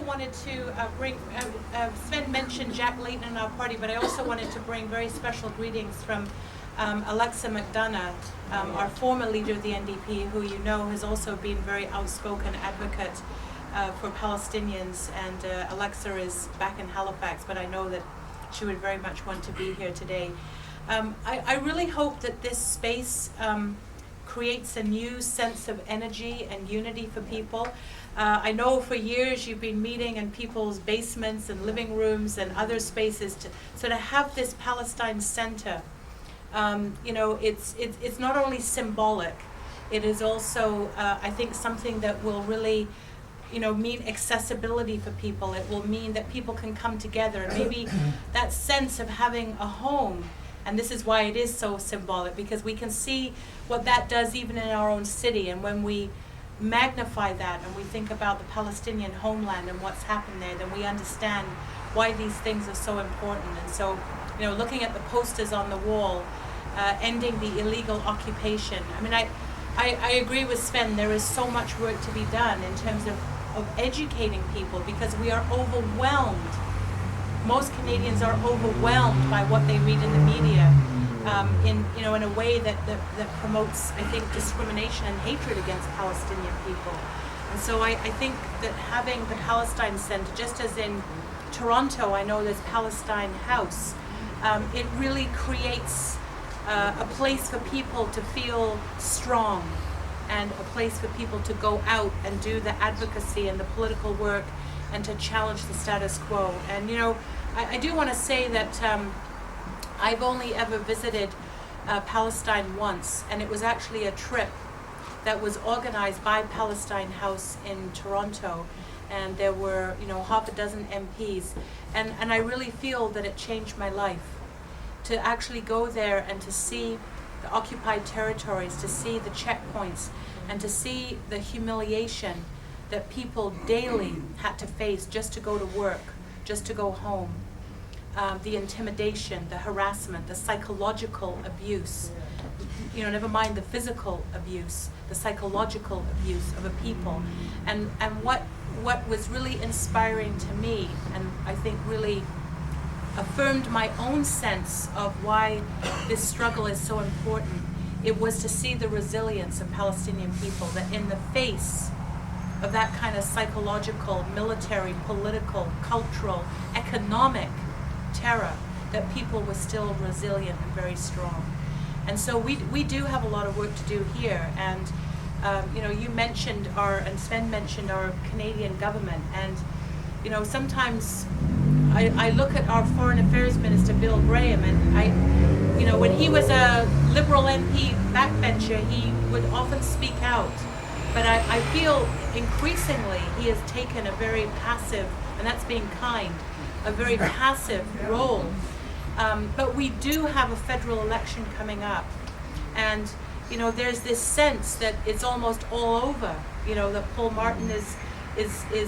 wanted to bring, Sven mentioned Jack Layton in our party, but I also wanted to bring very special greetings from Alexa McDonough, our former leader of the NDP, who you know has also been very outspoken advocate for Palestinians, and Alexa is back in Halifax, but I know that she would very much want to be here today. I really hope that this space creates a new sense of energy and unity for people. I know for years you've been meeting in people's basements and living rooms and other spaces to sort of have this Palestine Center. You know, it's not only symbolic, it is also, I think, something that will really, you know, mean accessibility for people. It will mean that people can come together, and maybe that sense of having a home. And this is why it is so symbolic, because we can see what that does even in our own city. And when we magnify that and we think about the Palestinian homeland and what's happened there, then we understand why these things are so important. And so, you know, looking at the posters on the wall, ending the illegal occupation. I mean, I agree with Sven, there is so much work to be done in terms of educating people, because we are overwhelmed. Most Canadians are overwhelmed by what they read in the media, in a way that promotes, I think, discrimination and hatred against Palestinian people. And so I think that having the Palestine Center, just as in Toronto, I know there's Palestine House, it really creates a place for people to feel strong, and a place for people to go out and do the advocacy and the political work and to challenge the status quo. And you know, I do want to say that I've only ever visited Palestine once, and it was actually a trip that was organized by Palestine House in Toronto, and there were, you know, half a dozen MPs, and I really feel that it changed my life to actually go there and to see the occupied territories, to see the checkpoints, and to see the humiliation that people daily had to face just to go to work, just to go home. The intimidation, the harassment, the psychological abuse, you know, never mind the physical abuse, the psychological abuse of a people. And what was really inspiring to me, and I think really affirmed my own sense of why this struggle is so important, it was to see the resilience of Palestinian people, that in the face of that kind of psychological, military, political, cultural, economic terror, that people were still resilient and very strong. And so we do have a lot of work to do here. And you know, you mentioned and Sven mentioned our Canadian government, and you know, sometimes I look at our Foreign Affairs Minister, Bill Graham, and you know, when he was a Liberal MP backbencher, he would often speak out. But I feel increasingly he has taken a very passive, and that's being kind, a very passive role. But we do have a federal election coming up, and you know, there's this sense that it's almost all over. You know, that Paul Martin is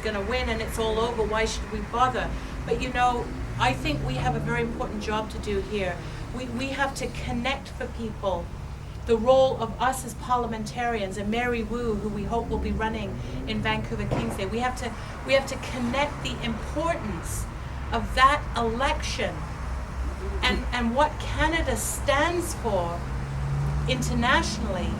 going to win, and it's all over. Why should we bother? But you know, I think we have a very important job to do here. We have to connect for people the role of us as parliamentarians, and Mary Wu, who we hope will be running in Vancouver Kings Day. We have to connect the importance of that election and what Canada stands for internationally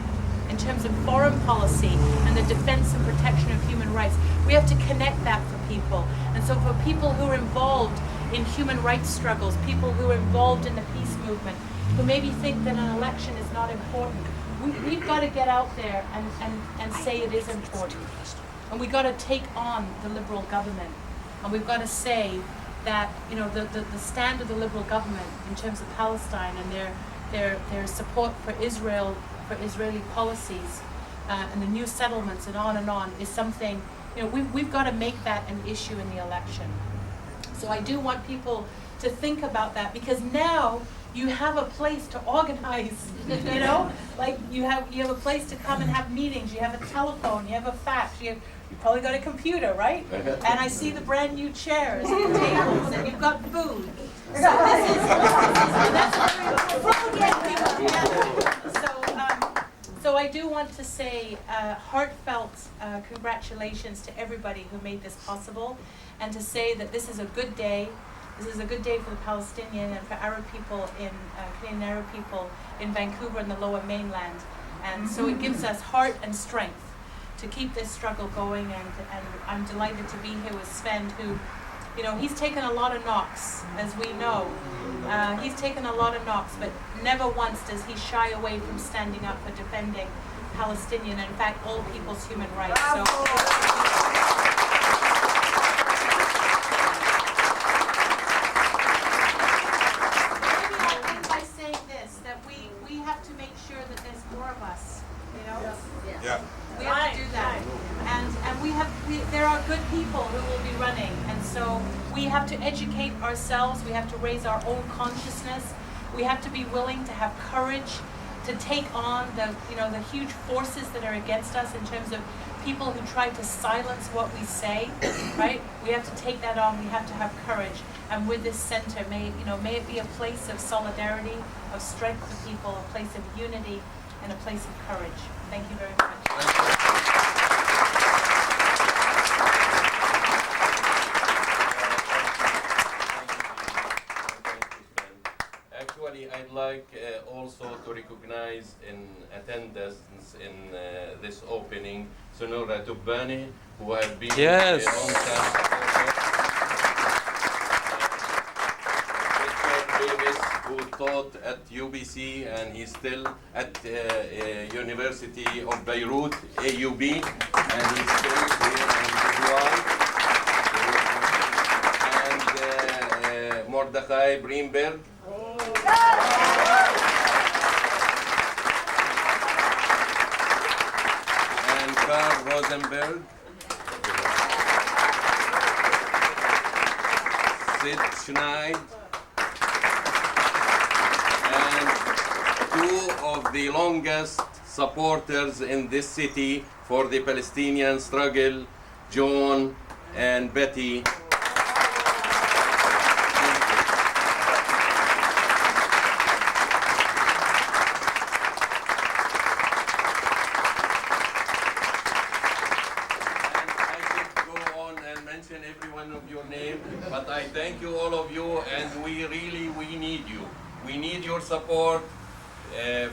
in terms of foreign policy and the defense and protection of human rights. We have to connect that for people. And so for people who are involved in human rights struggles, people who are involved in the peace movement, who maybe think that an election is not important, we've got to get out there and say it is important. And we've got to take on the Liberal government. And we've got to say that, you know, the stand of the Liberal government in terms of Palestine and their support for Israel, for Israeli policies, and the new settlements and on is something, you know, we've got to make that an issue in the election. So I do want people to think about that, because now you have a place to organize, you know, like you have a place to come and have meetings, you have a telephone, you have a fax, you probably got a computer, right? And I see the brand new chairs and tables, and you've got food. So that's very important. So So I do want to say heartfelt congratulations to everybody who made this possible, and to say that this is a good day. This is a good day for the Palestinian and for Arab people Canadian Arab people in Vancouver and the Lower Mainland. And so it gives us heart and strength to keep this struggle going, and I'm delighted to be here with Sven, who, you know, he's taken a lot of knocks, as we know. He's taken a lot of knocks, but never once does he shy away from standing up for defending Palestinian, and in fact, all people's human rights. So. Yeah. We have to do that, and there are good people who will be running, and so we have to educate ourselves. We have to raise our own consciousness. We have to be willing to have courage to take on the huge forces that are against us in terms of people who try to silence what we say. Right? We have to take that on. We have to have courage, and with this center, may it be a place of solidarity, of strength for people, a place of unity, and a place of courage. Thank you very much. Actually, I'd like also to recognize in attendance in this opening Sonora Tubani, who have been Yes. a long-time Davis, who taught at UBC, and he's still at University of Beirut, AUB, and he's still here in Dubai. And Mordechai Breenberg. And Karl Rosenberg. Sid Schneid. And two of the longest supporters in this city for the Palestinian struggle, John and Betty. Every one of your name, but I thank you, all of you, and we need you. We need your support,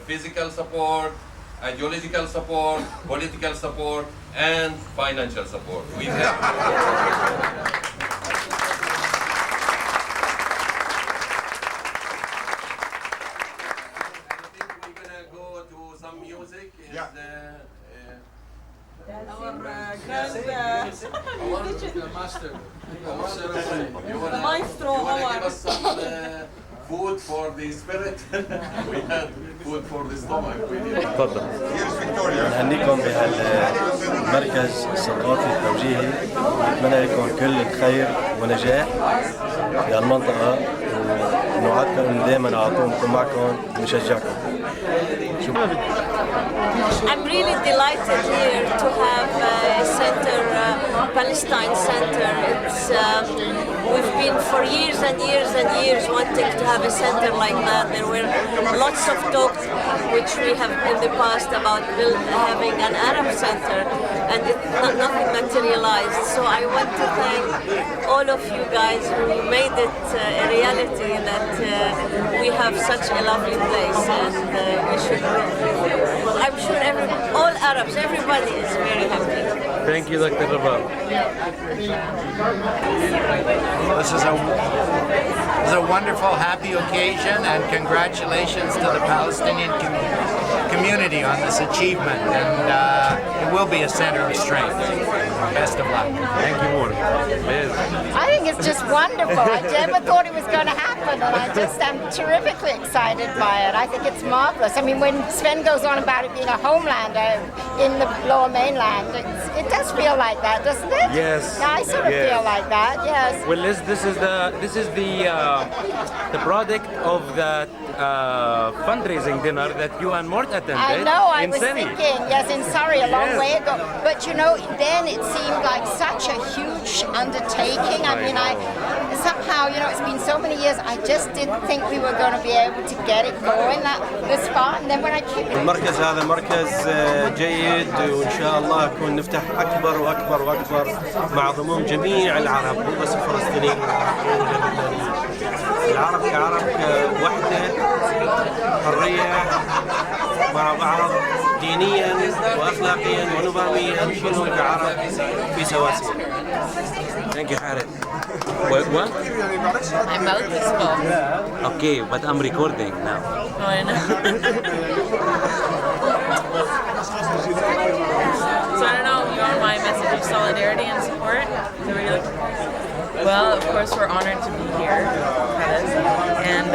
physical support, ideological support, political support, and financial support. We thank you. I think we're gonna go to some music. Yeah. The maestro. You wanna give us some food for the spirit? We have food for the stomach. تفضل. Here's Victoria. نهنيكم بهالمركز الثقافي التوجيهي، نتمنى لكم كل الخير ونجاح في المنطقة، ونوعدكم انه دائما على طول نكون معكم ونشجعكم. I'm really delighted here to have a center, Palestine Center. We've been for years and years and years wanting to have a center like that. There were lots of talks which we have in the past about having an Arab center, and nothing materialized. So I want to thank all of you guys who made it a reality that we have such a lovely place, and we should. I'm sure all Arabs, everybody is very happy. Thank you, Dr. Rabab. This is a wonderful, happy occasion, and congratulations to the Palestinian community on this achievement. And it will be a center of strength. Best of luck. Thank you, Mor. I think it's just wonderful. I never thought it was going to happen, and I just am terrifically excited by it. I think it's marvelous. I mean, when Sven goes on about it being a homeland in the Lower Mainland, it does feel like that, doesn't it? Yes. I sort of feel like that. Yes. Well, this is the product of that fundraising dinner that you and Mort attended. I know, I in was Surrey. thinking, yes, in Surrey a long Yes. way ago. But you know, then it seemed like such a huge undertaking. I mean, somehow, you know, it's been so many years, I I just didn't think we were going to be able to get it going this far. And then when I came in, المركز هذا مركز جيد، وإن شاء الله نكون نفتح أكبر وأكبر وأكبر مع ضموم جميع العرب، مو بس الفلسطينيين. العرب كعرب وحدة، حرية مع بعض، دينيا وأخلاقيا ونظاميا كلهم كعرب في سواسية. Thank you, Harith. What? My mouth is full. Okay, but I'm recording now. Oh, I know. So I don't know, you want my message of solidarity and support? Is that what you're looking for? Well, of course, we're honored to be here, and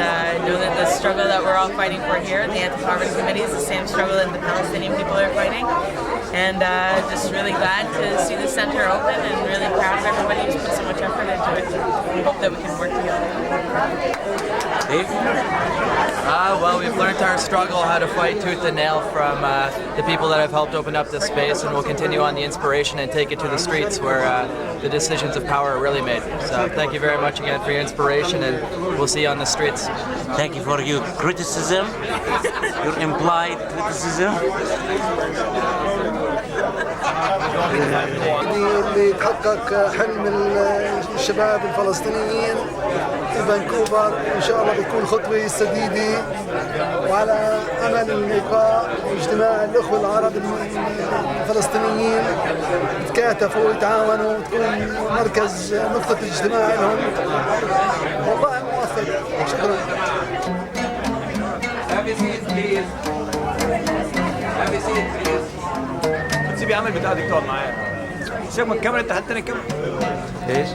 know that the struggle that we're all fighting for here, the Anti-Poverty Committee, is the same struggle that the Palestinian people are fighting. And just really glad to see the center open, and really proud of everybody who's put so much effort into it. We hope that we can work together. Dave? Well, we've learned our struggle, how to fight tooth and nail from the people that have helped open up this space, and we'll continue on the inspiration and take it to the streets where the decisions of power are really made. So thank you very much again for your inspiration, and we'll see you on the streets. Thank you for your criticism, your implied criticism. اللي تحقق حلم الشباب الفلسطينيين في فانكوفر، إن شاء الله بتكون خطوة سديدة، وعلى أمل اللقاء واجتماع الأخوة العرب الفلسطينيين يتكاتفوا ويتعاونوا وتكون مركز نقطة اجتماع لهم. والله موفق. شكرا. سيبي عمل بتاع دكتور معايا. سيبك من الكاميرا، انت حتى الكاميرا. ايش؟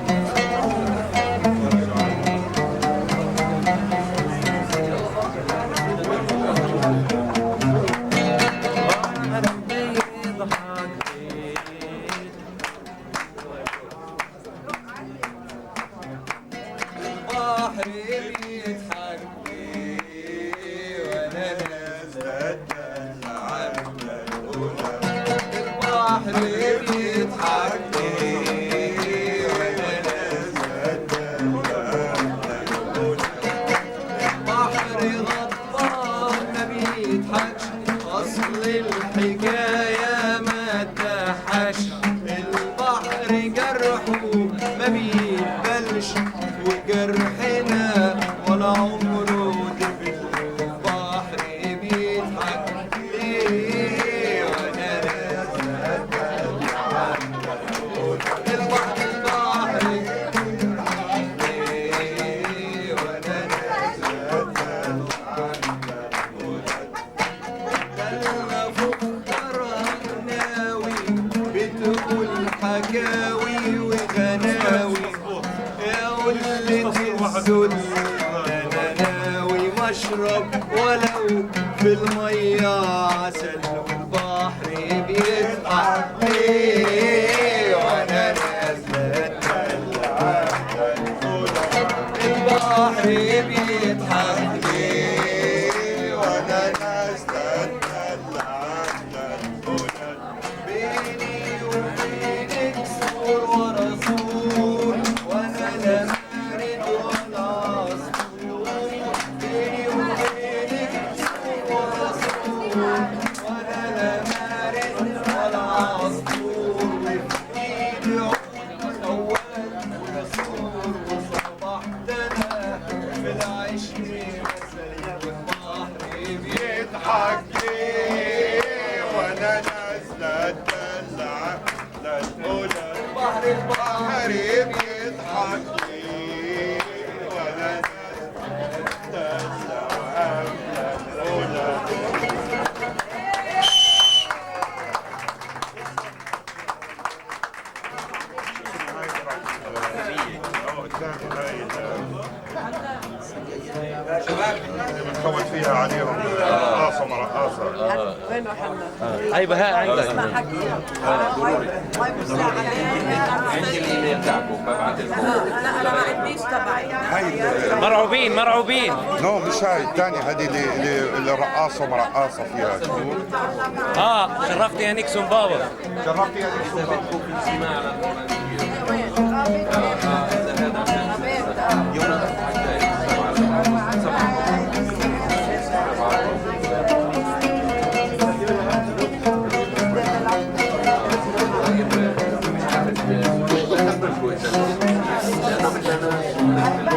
بنفوت فيها عليهم رقاصة مع رقاصة. وين محمد؟ هاي بهاء عندك. عندي الايميل تاعكم ببعث لكم. انا ما عنديش تبعي. مرعوبين مرعوبين. نو مش هاي الثانية، هذه اللي رقاصة مع رقاصة فيها. شرفتي يا نيكسون بابا. شرفتي يا نيكسون بابا. Bye.